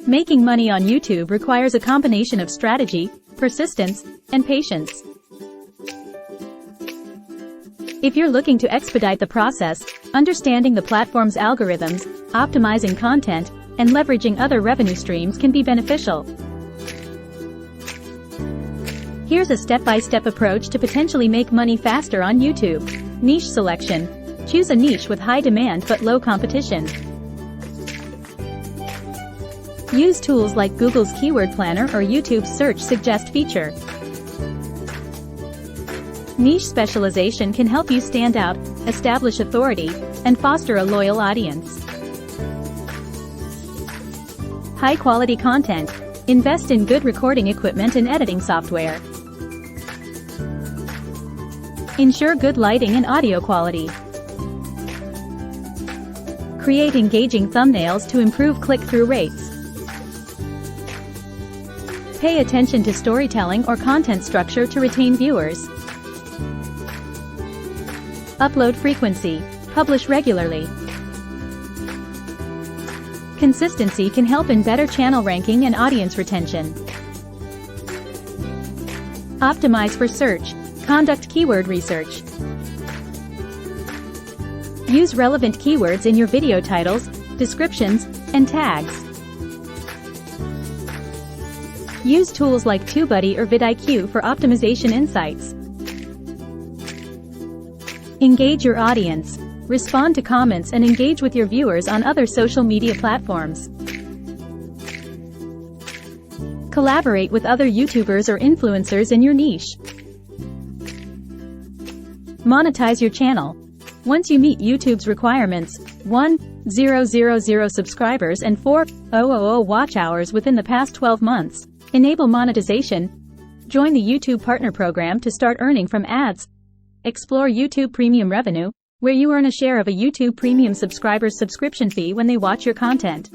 Making money on YouTube requires a combination of strategy, persistence, and patience. If you're looking to expedite the process, understanding the platform's algorithms, optimizing content, and leveraging other revenue streams can be beneficial. Here's a step-by-step approach to potentially make money faster on YouTube. Niche selection. Choose a niche with high demand but low competition. Use tools like Google's Keyword Planner or YouTube's Search Suggest feature. Niche specialization can help you stand out, establish authority, and foster a loyal audience. High-quality content. Invest in good recording equipment and editing software. Ensure good lighting and audio quality. Create engaging thumbnails to improve click-through rates. Pay attention to storytelling or content structure to retain viewers. Upload frequency. Publish regularly. Consistency can help in better channel ranking and audience retention. Optimize for search. Conduct keyword research. Use relevant keywords in your video titles, descriptions, and tags. Use tools like TubeBuddy or vidIQ for optimization insights. Engage your audience. Respond to comments and engage with your viewers on other social media platforms. Collaborate with other YouTubers or influencers in your niche. Monetize your channel. Once you meet YouTube's requirements, 1,000 subscribers and 4,000 watch hours within the past 12 months, enable monetization. Join the YouTube Partner Program to start earning from ads. Explore YouTube Premium Revenue, where you earn a share of a YouTube Premium subscriber's subscription fee when they watch your content.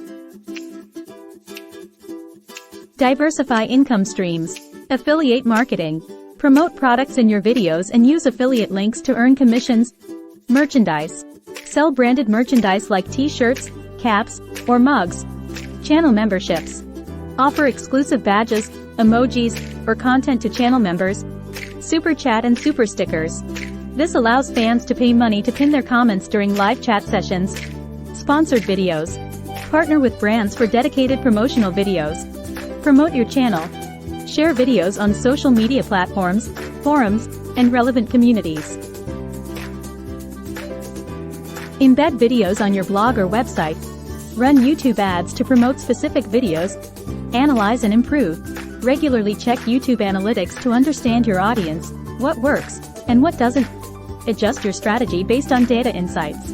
Diversify income streams. Affiliate marketing. Promote products in your videos and use affiliate links to earn commissions. Merchandise. Sell branded merchandise like t-shirts, caps, or mugs. Channel memberships. Offer exclusive badges, emojis, or content to channel members. Super Chat and Super Stickers. This allows fans to pay money to pin their comments during live chat sessions. Sponsored videos. Partner with brands for dedicated promotional videos. Promote your channel. Share videos on social media platforms, forums, and relevant communities. Embed videos on your blog or website. Run YouTube ads to promote specific videos. Analyze and improve. Regularly check YouTube analytics to understand your audience, what works, and what doesn't. Adjust your strategy based on data insights.